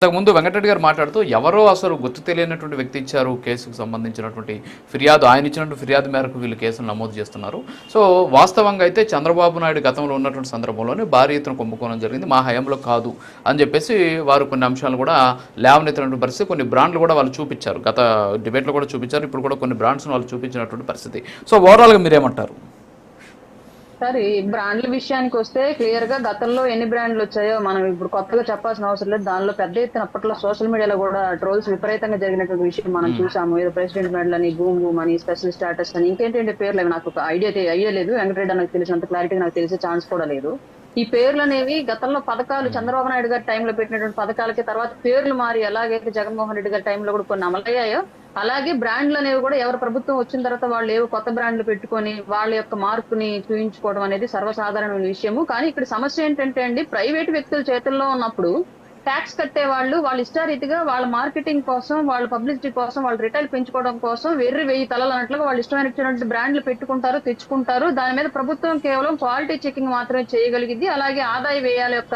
ఇంతకుముందు వెంకటరెడ్డి గారు మాట్లాడుతూ ఎవరో అసలు గుర్తు తెలియనటువంటి వ్యక్తి ఇచ్చారు కేసుకు సంబంధించినటువంటి ఫిర్యాదు, ఆయన ఇచ్చినటువంటి ఫిర్యాదు మేరకు వీళ్ళు కేసులు నమోదు చేస్తున్నారు. సో వాస్తవంగా అయితే చంద్రబాబు నాయుడు గతంలో ఉన్నటువంటి సందర్భంలోనే భారీ ఎత్తున కుంభకోణం జరిగింది, మా హయాంలో కాదు అని చెప్పేసి వారు కొన్ని అంశాలు కూడా లేవనెత్తినటువంటి పరిస్థితి. కొన్ని బ్రాండ్లు కూడా వాళ్ళు చూపించారు, గత డిబేట్లో కూడా చూపించారు, ఇప్పుడు కూడా కొన్ని బ్రాండ్స్ను వాళ్ళు చూపించినటువంటి పరిస్థితి. సో ఓవరాల్గా మీరేమంటారు సార్? ఈ బ్రాండ్ల విషయానికి వస్తే క్లియర్ గా గతంలో ఎన్ని బ్రాండ్లు వచ్చాయో మనం ఇప్పుడు కొత్తగా చెప్పాల్సిన అవసరం లేదు. దానిలో పెద్ద ఎత్తున అప్పట్లో సోషల్ మీడియాలో కూడా ట్రోల్స్ విపరీతంగా జరిగినటువంటి విషయం మనం చూసాము. ఏదో ప్రెసిడెంట్ మెడల్ అని, బూమ్ బూమ్ అని, స్పెషల్ స్టాటస్ అని, ఇంకేంటి పేర్లు అవి నాకు ఒక ఐడియా లేదు. వెంకటరెడ్డి నాకు తెలిసినంత క్లారిటీ నాకు తెలిసే ఛాన్స్ కూడా లేదు. ఈ పేర్లు అనేవి గతంలో పథకాలు చంద్రబాబు నాయుడు గారి టైంలో పెట్టినటువంటి పథకాలకి తర్వాత పేర్లు మారి ఎలాగైతే జగన్మోహన్ రెడ్డి గారి టైంలో కూడా కొన్ని అమలయ్యాయో అలాగే బ్రాండ్లు అనేవి కూడా ఎవరు ప్రభుత్వం వచ్చిన తర్వాత వాళ్ళు ఏవో కొత్త బ్రాండ్లు పెట్టుకొని వాళ్ళ యొక్క మార్కుని చూయించుకోవడం అనేది సర్వసాధారణమైన విషయము. కానీ ఇక్కడ సమస్య ఏంటంటే అండి, ప్రైవేట్ వ్యక్తుల చేతుల్లో ఉన్నప్పుడు ట్యాక్స్ కట్టే వాళ్ళ ఇష్టారీతిగా వాళ్ళ మార్కెటింగ్ కోసం, వాళ్ళ పబ్లిసిటీ కోసం, వాళ్ళ రిటైల్ పెంచుకోవడం కోసం వెయ్యి తలలు అన్నట్లుగా వాళ్ళు ఇష్టమైనటువంటి బ్రాండ్లు పెట్టుకుంటారు, తెచ్చుకుంటారు. దాని మీద ప్రభుత్వం కేవలం క్వాలిటీ చెకింగ్ మాత్రమే చేయగలిగింది, అలాగే ఆదాయ వ్యయాల యొక్క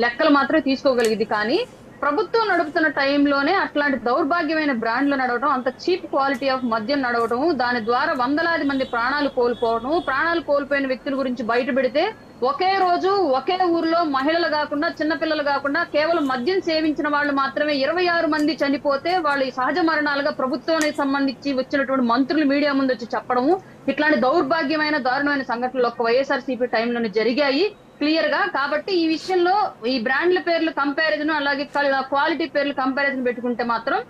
లెక్కలు మాత్రమే తీసుకోగలిగింది. కానీ ప్రభుత్వం నడుపుతున్న టైంలోనే అట్లాంటి దౌర్భాగ్యమైన బ్రాండ్లు నడవడం, అంత చీప్ క్వాలిటీ ఆఫ్ మద్యం నడవడం, దాని ద్వారా వందలాది మంది ప్రాణాలు కోల్పోవడం, ప్రాణాలు కోల్పోయిన వ్యక్తుల గురించి బయట పెడితే ఒకే రోజు ఒకే ఊర్లో మహిళలు కాకుండా చిన్నపిల్లలు కాకుండా కేవలం మద్యం సేవించిన వాళ్ళు మాత్రమే 26 మంది చనిపోతే వాళ్ళు సహజ మరణాలుగా ప్రభుత్వానికి సంబంధించి వచ్చినటువంటి మంత్రులు మీడియా ముందు వచ్చి చెప్పడము, ఇట్లాంటి దౌర్భాగ్యమైన దారుణమైన సంఘటనలు ఒక్క వైఎస్ఆర్సీపీ టైంలోనే జరిగాయి క్లియర్ గా. కాబట్టి ఈ విషయంలో ఈ బ్రాండ్ల పేర్లు కంపారిజన్ అలాగే క్వాలిటీ పేర్లు కంపారిజన్ పెట్టుకుంటే మాత్రం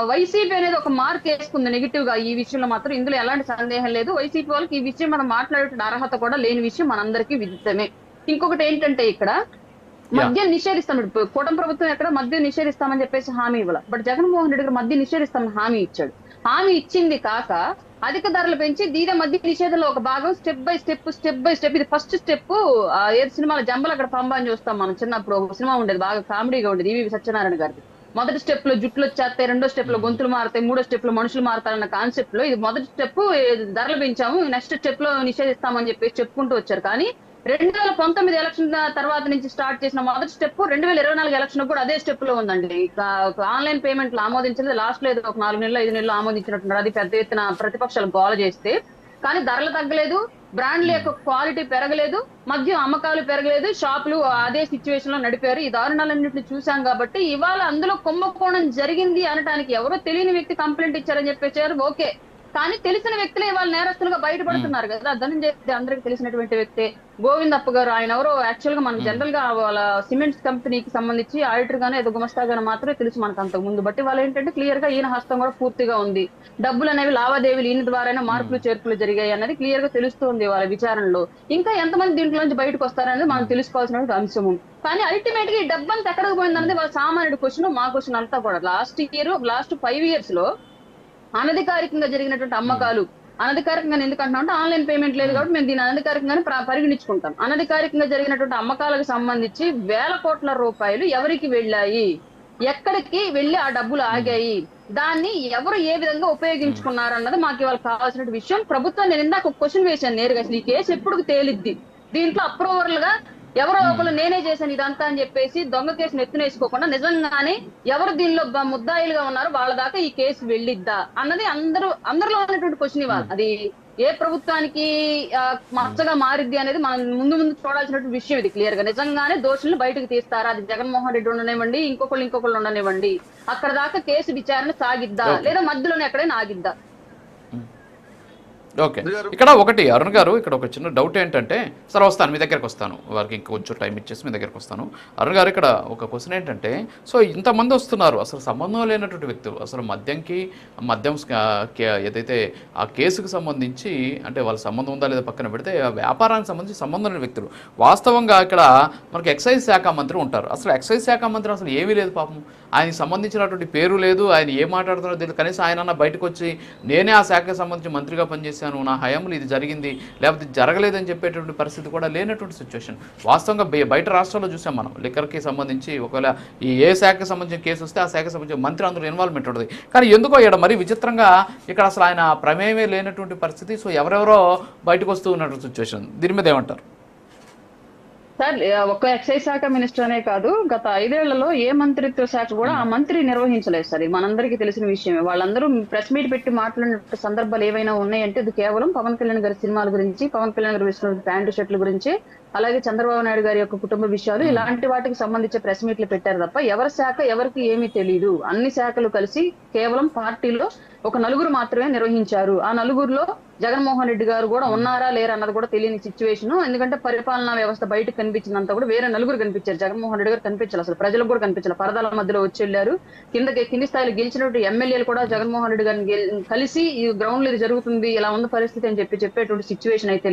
వైసీపీ అనేది ఒక మార్క్ వేసుకుంది నెగిటివ్ గా. ఈ విషయంలో మాత్రం ఇందులో ఎలాంటి సందేహం లేదు. వైసీపీ వాళ్ళకి ఈ విషయం మనం మాట్లాడే అర్హత కూడా లేని విషయం మనందరికీ విదితమే. ఇంకొకటి ఏంటంటే ఇక్కడ మద్యం నిషేధిస్తాం, కూటమి ప్రభుత్వం ఎక్కడ మద్యం నిషేధిస్తామని చెప్పేసి హామీ ఇవ్వాలి. బట్ జగన్మోహన్ రెడ్డి గారు మద్యం నిషేధిస్తామని హామీ ఇచ్చాడు. హామీ ఇచ్చింది కాక అధిక ధరలు పెంచి దీదే మద్య నిషేధంలో ఒక భాగం స్టెప్ బై స్టెప్ ఇది ఫస్ట్ స్టెప్. ఏ సినిమాలో జంబలు అక్కడ పంబ అని చూస్తాం మనం చిన్నప్పుడు, ఒక సినిమా ఉండేది బాగా కామెడీగా ఉండేది ఈవి సత్యనారాయణ గారిది. మొదటి స్టెప్ లో జుట్లు వచ్చేస్తాయి, రెండో స్టెప్ లో గొంతులు మారుతాయి, మూడో స్టెప్ లో మనుషులు మారుతారన్న కాన్సెప్ట్ లో ఇది మొదటి స్టెప్ ధరలు పెంచాము, నెక్స్ట్ స్టెప్ లో నిషేధిస్తామని చెప్పేసి చెప్పుకుంటూ వచ్చారు. కానీ 2019 ఎలక్షన్ తర్వాత నుంచి స్టార్ట్ చేసిన మొదటి స్టెప్ 2024 ఎలక్షన్ కూడా అదే స్టెప్ లో ఉందండి. ఆన్లైన్ పేమెంట్లు ఆమోదించలేదు, లాస్ట్ లో ఏదో ఒక 4 నెలలు 5 నెలలు ఆమోదించినట్టున్నారు. అది పెద్ద ఎత్తున ప్రతిపక్షాలు గోల చేస్తే కానీ ధరలు తగ్గలేదు, బ్రాండ్ల యొక్క క్వాలిటీ పెరగలేదు, మద్యం అమ్మకాలు పెరగలేదు, షాపులు అదే సిచ్యువేషన్ లో నడిపారు. ఈ దారుణాలన్నింటినీ చూసాం కాబట్టి ఇవాళ అందులో కుంభకోణం జరిగింది అనడానికి ఎవరో తెలియని వ్యక్తి కంప్లైంట్ ఇచ్చారని చెప్పేసారు, ఓకే. కానీ తెలిసిన వ్యక్తులే వాళ్ళు నేరస్తులుగా బయటపడుతున్నారు కదా. ధనంజయ అందరికి తెలిసినటువంటి వ్యక్తే. గోవిందప్ప గారు ఆయన ఎవరో యాక్చువల్ గా మనం జనరల్ గా వాళ్ళ సిమెంట్స్ కంపెనీకి సంబంధించి ఆడిటర్ గానే ఏదో గుమస్తాగానే మాత్రమే తెలుసు మనకు అంతకు ముందు. బట్టి వాళ్ళు ఏంటంటే క్లియర్ గా ఈయన హస్తం కూడా పూర్తిగా ఉంది, డబ్బులు అనేవి లావాదేవీలు ఈయన ద్వారానే మార్పులు చేర్పులు జరిగాయి అన్నది క్లియర్ గా తెలుస్తుంది వాళ్ళ విచారణలో. ఇంకా ఎంతమంది దీంట్లో నుంచి బయటకు వస్తారనేది మనం తెలుసుకోవాల్సిన అంశము. కానీ అల్టిమేట్ గా ఈ డబ్బంతా ఎక్కడికి పోయిందనేది వాళ్ళ సామాన్యుడి క్వశ్చన్, మా క్వశ్చన్ అంతా కూడా. లాస్ట్ 5 years లో అనధికారికంగా జరిగినటువంటి అమ్మకాలు, అనధికారికంగా ఎందుకు అంటున్నాం అంటే ఆన్లైన్ పేమెంట్ లేదు కాబట్టి మేము దీన్ని అనధికారికంగానే పరిగణించుకుంటాం. అనధికారికంగా జరిగినటువంటి అమ్మకాలకు సంబంధించి వేల కోట్ల రూపాయలు ఎవరికి వెళ్ళాయి, ఎక్కడికి వెళ్ళి ఆ డబ్బులు ఆగాయి, దాన్ని ఎవరు ఏ విధంగా ఉపయోగించుకున్నారు అన్నది మాకు ఇవాళ కావాల్సిన విషయం. ప్రభుత్వం నేను ఇందాక ఒక క్వశ్చన్ వేశాను నేరుగా, అసలు ఈ కేసు ఎప్పుడు తేలిద్ది, దీంట్లో అప్రూవర్లుగా ఎవరో ఒకరు నేనే చేశాను ఇదంతా అని చెప్పేసి దొంగ కేసును ఎత్తునేసుకోకుండా నిజంగానే ఎవరు దీనిలో ముద్దాయిలుగా ఉన్నారో వాళ్ళ దాకా ఈ కేసు వెళ్ళిద్దా అన్నది అందరిలో ఉన్నటువంటి క్వశ్చన్. ఇవ్వాలి అది ఏ ప్రభుత్వానికి మచ్చగా మారిద్ది అనేది మనం ముందు చూడాల్సినటువంటి విషయం. ఇది క్లియర్ గా నిజంగానే దోషులను బయటకు తీస్తారా, అది జగన్మోహన్ రెడ్డి ఉండనివ్వండి, ఇంకొకళ్ళు ఉండనివ్వండి, అక్కడ దాకా కేసు విచారణ సాగిద్దా లేదా మధ్యలోనే ఎక్కడైనా ఆగిద్దా. ఓకే, ఇక్కడ ఒకటి అరుణ్ గారు, ఇక్కడ ఒక చిన్న డౌట్ ఏంటంటే, సరే వస్తాను మీ దగ్గరకు వస్తాను, వారికి ఇంకొంచెం టైం ఇచ్చేసి మీ దగ్గరకు వస్తాను. అరుణ్ గారు ఇక్కడ ఒక క్వశ్చన్ ఏంటంటే, సో ఇంతమంది వస్తున్నారు అసలు సంబంధం లేనటువంటి వ్యక్తులు, అసలు మద్యం ఏదైతే ఆ కేసుకు సంబంధించి అంటే వాళ్ళ సంబంధం ఉందా లేదా పక్కన పెడితే వ్యాపారానికి సంబంధించి సంబంధం లేని వ్యక్తులు. వాస్తవంగా ఇక్కడ మనకి ఎక్సైజ్ శాఖ మంత్రి ఉంటారు, అసలు ఎక్సైజ్ శాఖ మంత్రి అసలు ఏమీ లేదు పాపం, ఆయనకి సంబంధించినటువంటి పేరు లేదు, ఆయన ఏం మాట్లాడుతున్నారో తెలియదు. కనీసం ఆయన బయటకు వచ్చి నేనే ఆ శాఖకు సంబంధించి మంత్రిగా పనిచేశాను, నా హయాంలో ఇది జరిగింది లేకపోతే జరగలేదని చెప్పేటువంటి పరిస్థితి కూడా లేనటువంటి సిచ్యువేషన్. వాస్తవంగా బయట రాష్ట్రాల్లో చూసాం మనం, లిక్కర్కి సంబంధించి ఒకవేళ ఈ ఏ శాఖకు సంబంధించిన కేసు వస్తే ఆ శాఖకు సంబంధించిన మంత్రి అందులో ఇన్వాల్వ్మెంట్ ఉంటుంది. కానీ ఎందుకో ఇక్కడ మరీ విచిత్రంగా ఇక్కడ అసలు ఆయన ప్రమేయమే లేనటువంటి పరిస్థితి. సో ఎవరెవరో బయటకు వస్తూ ఉన్నటువంటి సిచ్యువేషన్, దీని మీద ఏమంటారు? సార్ ఒక్క ఎక్సైజ్ శాఖ మినిస్టర్ అనే కాదు, గత 5 ఏళ్లలో ఏ మంత్రిత్వ శాఖ కూడా ఆ మంత్రి నిర్వహించలేదు సార్. ఇది మనందరికీ తెలిసిన విషయమే. వాళ్ళందరూ ప్రెస్ మీట్ పెట్టి మాట్లాడిన సందర్భాలు ఏవైనా ఉన్నాయంటే అది కేవలం పవన్ కళ్యాణ్ గారి సినిమాల గురించి, పవన్ కళ్యాణ్ గారు వేసిన ప్యాంటు షర్ట్ల గురించి, అలాగే చంద్రబాబు నాయుడు గారి యొక్క కుటుంబ విషయాలు, ఇలాంటి వాటికి సంబంధించి ప్రెస్ మీట్లు పెట్టారు తప్ప ఎవరి శాఖ ఎవరికి ఏమీ తెలియదు. అన్ని శాఖలు కలిసి కేవలం పార్టీలో ఒక నలుగురు మాత్రమే నిర్వహించారు. ఆ నలుగురిలో జగన్మోహన్ రెడ్డి గారు కూడా ఉన్నారా లేరా అన్నది కూడా తెలియని సిచ్యువేషన్. ఎందుకంటే పరిపాలనా వ్యవస్థ బయటకు కనిపించినంత కూడా వేరే నలుగురు కనిపించారు. జగన్మోహన్ రెడ్డి గారు కనిపించాలి, అసలు ప్రజలకు కూడా కనిపించాలి. పరదాల మధ్యలో వచ్చి వెళ్ళారు. కింది స్థాయిలో గెలిచినటువంటి ఎమ్మెల్యేలు కూడా జగన్మోహన్ రెడ్డి గారిని కలిసి ఈ గ్రౌండ్ లో ఇది జరుగుతుంది, ఇలా ఉన్న పరిస్థితి అని చెప్పేటువంటి సిచ్యువేషన్ అయితే